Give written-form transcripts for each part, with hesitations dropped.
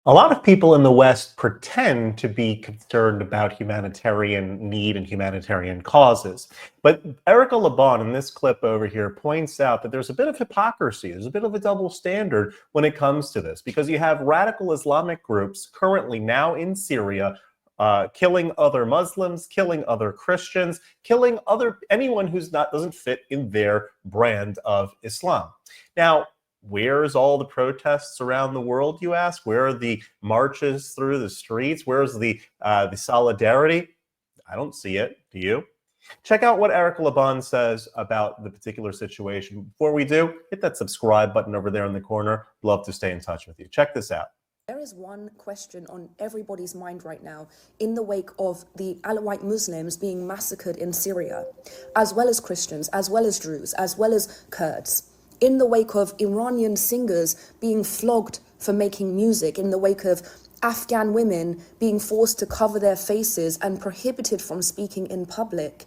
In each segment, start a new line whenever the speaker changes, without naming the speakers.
A lot of people in the West pretend to be concerned about humanitarian need and humanitarian causes. But Erica Le Bon in this clip over here points out that there's a bit of hypocrisy, there's a bit of a double standard when it comes to this, because you have radical Islamic groups currently now in Syria killing other Muslims, killing other Christians, killing anyone who's not doesn't fit in their brand of Islam. Now, where's all the protests around the world, you ask? Where are the marches through the streets? Where's the solidarity? I don't see it. Do you? Check out what Erica Le Bon says about the particular situation. Before we do, hit that subscribe button over there in the corner. Love to stay in touch with you. Check this out.
There is one question on everybody's mind right now in the wake of the Alawite Muslims being massacred in Syria, as well as Christians, as well as Druze, as well as Kurds. In the wake of Iranian singers being flogged for making music, in the wake of Afghan women being forced to cover their faces and prohibited from speaking in public,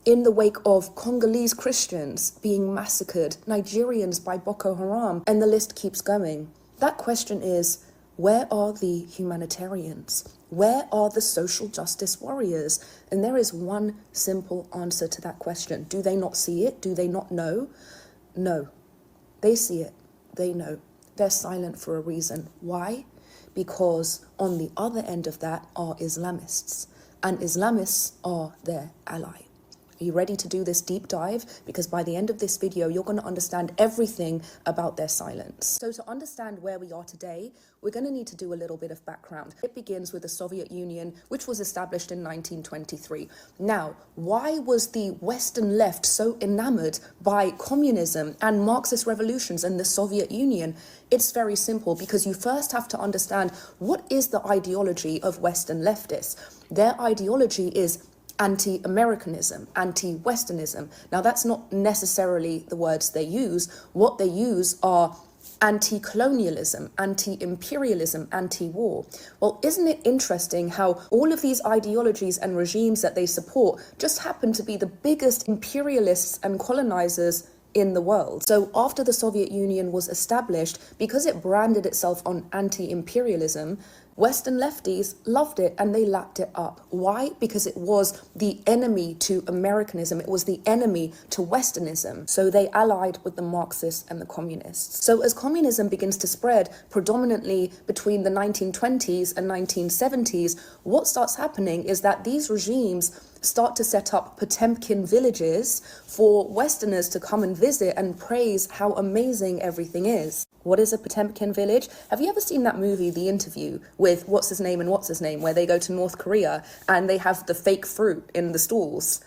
in the wake of Congolese Christians being massacred, Nigerians by Boko Haram, and the list keeps going. That question is, where are the humanitarians? Where are the social justice warriors? And there is one simple answer to that question. Do they not see it? Do they not know? No. They see it, they know. They're silent for a reason. Why? Because on the other end of that are Islamists, and Islamists are their ally. Are you ready to do this deep dive? Because by the end of this video, you're going to understand everything about their silence. So to understand where we are today, we're going to need to do a little bit of background. It begins with the Soviet Union, which was established in 1923. Now, why was the Western left so enamored by communism and Marxist revolutions in the Soviet Union? It's very simple, because you first have to understand what is the ideology of Western leftists. Their ideology is anti-Americanism, anti-Westernism. Now, that's not necessarily the words they use. What they use are anti-colonialism, anti-imperialism, anti-war. Well, isn't it interesting how all of these ideologies and regimes that they support just happen to be the biggest imperialists and colonizers in the world? So after the Soviet Union was established, because it branded itself on anti-imperialism, Western lefties loved it and they lapped it up. Why? Because it was the enemy to Americanism. It was the enemy to Westernism. So they allied with the Marxists and the communists. So as communism begins to spread predominantly between the 1920s and 1970s, what starts happening is that these regimes start to set up Potemkin villages for Westerners to come and visit and praise how amazing everything is. What is a Potemkin village? Have you ever seen that movie, The Interview, with what's his name, where they go to North Korea and they have the fake fruit in the stalls?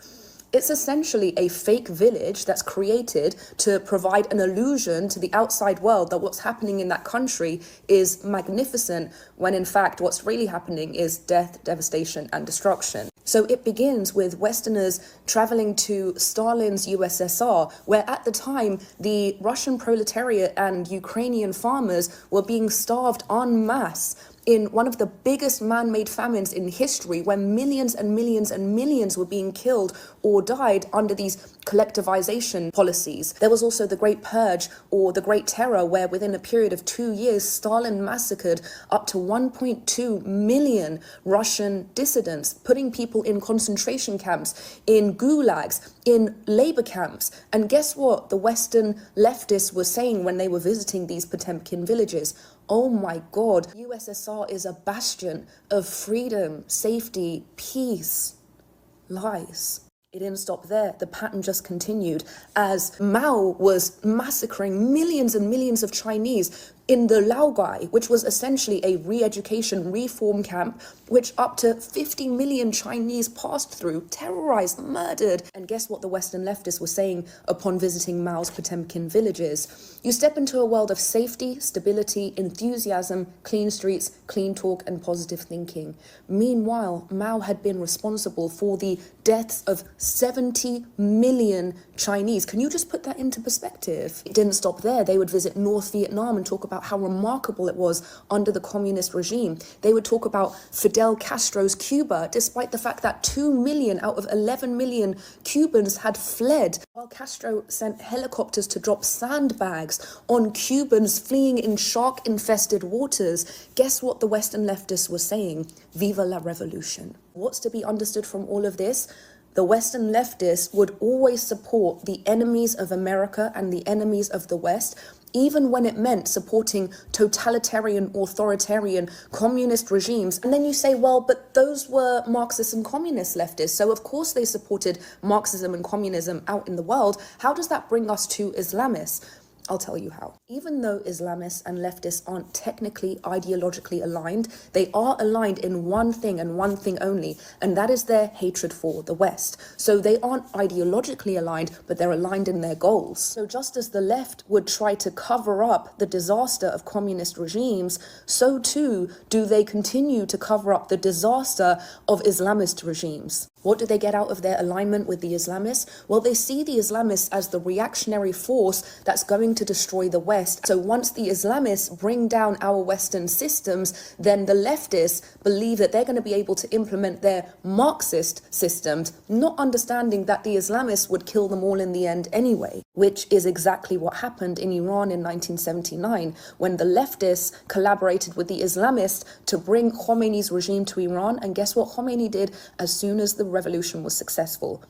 It's essentially a fake village that's created to provide an illusion to the outside world that what's happening in that country is magnificent, when in fact what's really happening is death, devastation, and destruction. So it begins with Westerners traveling to Stalin's USSR, where at the time the Russian proletariat and Ukrainian farmers were being starved en masse in one of the biggest man-made famines in history, where millions and millions and millions were being killed or died under these collectivization policies. There was also the Great Purge, or the Great Terror, where within a period of 2 years, Stalin massacred up to 1.2 million Russian dissidents, putting people in concentration camps, in gulags, in labor camps. And guess what the Western leftists were saying when they were visiting these Potemkin villages? Oh my God, USSR is a bastion of freedom, safety, peace. Lies. It didn't stop there. The pattern just continued as Mao was massacring millions and millions of Chinese in the Laogai, which was essentially a re-education reform camp, which up to 50 million Chinese passed through, terrorized, murdered. And guess what the Western leftists were saying upon visiting Mao's Potemkin villages? You step into a world of safety, stability, enthusiasm, clean streets, clean talk, and positive thinking. Meanwhile, Mao had been responsible for the deaths of 70 million Chinese. Can you just put that into perspective? It didn't stop there. They would visit North Vietnam and talk about about how remarkable it was under the communist regime. They would talk about Fidel Castro's Cuba, despite the fact that 2 million out of 11 million Cubans had fled, while Castro sent helicopters to drop sandbags on Cubans fleeing in shark-infested waters. Guess what the Western leftists were saying? Viva la revolution. What's to be understood from all of this? The Western leftists would always support the enemies of America and the enemies of the West, even when it meant supporting totalitarian, authoritarian, communist regimes. And then you say, well, but those were Marxist and communist leftists, so of course they supported Marxism and communism out in the world. How does that bring us to Islamists? I'll tell you how. Even though Islamists and leftists aren't technically ideologically aligned, they are aligned in one thing and one thing only, and that is their hatred for the West. So they aren't ideologically aligned, but they're aligned in their goals. So just as the left would try to cover up the disaster of communist regimes, so too do they continue to cover up the disaster of Islamist regimes. What do they get out of their alignment with the Islamists? Well, they see the Islamists as the reactionary force that's going to destroy the West. So once the Islamists bring down our Western systems, then the leftists believe that they're going to be able to implement their Marxist systems, not understanding that the Islamists would kill them all in the end anyway, which is exactly what happened in Iran in 1979, when the leftists collaborated with the Islamists to bring Khomeini's regime to Iran. And guess what Khomeini did as soon as the revolution was successful?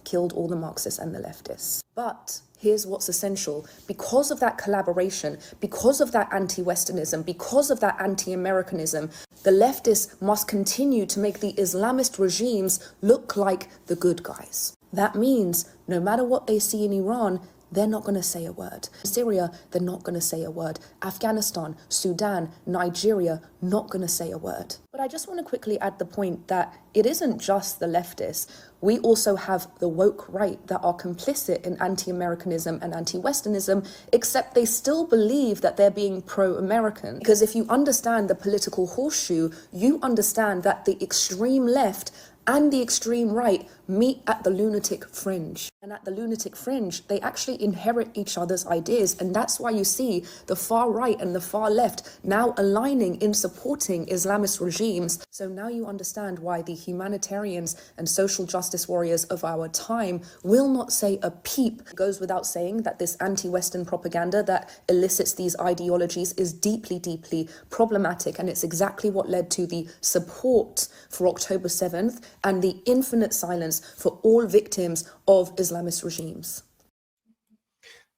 Killed all the Marxists and the leftists. But here's what's essential. Because of that collaboration, because of that anti-Westernism, because of that anti-Americanism, the leftists must continue to make the Islamist regimes look like the good guys. That means no matter what they see in Iran, they're not going to say a word. Syria, they're not going to say a word. Afghanistan, Sudan, Nigeria, not going to say a word. But I just want to quickly add the point that it isn't just the leftists. We also have the woke right that are complicit in anti-Americanism and anti-Westernism, except they still believe that they're being pro-American. Because if you understand the political horseshoe, you understand that the extreme left and the extreme right meet at the lunatic fringe. And at the lunatic fringe, they actually inherit each other's ideas. And that's why you see the far right and the far left now aligning in supporting Islamist regimes. So now you understand why the humanitarians and social justice warriors of our time will not say a peep. It goes without saying that this anti-Western propaganda that elicits these ideologies is deeply, deeply problematic. And it's exactly what led to the support for October 7th and the infinite silence for all victims of Islamist regimes.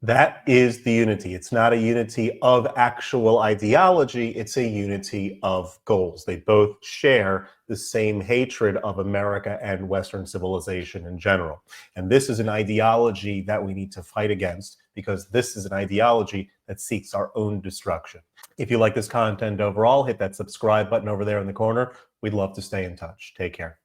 That is the unity. It's not a unity of actual ideology, it's a unity of goals. They both share the same hatred of America and Western civilization in general. And this is an ideology that we need to fight against, because this is an ideology that seeks our own destruction. If you like this content overall, hit that subscribe button over there in the corner. We'd love to stay in touch. Take care.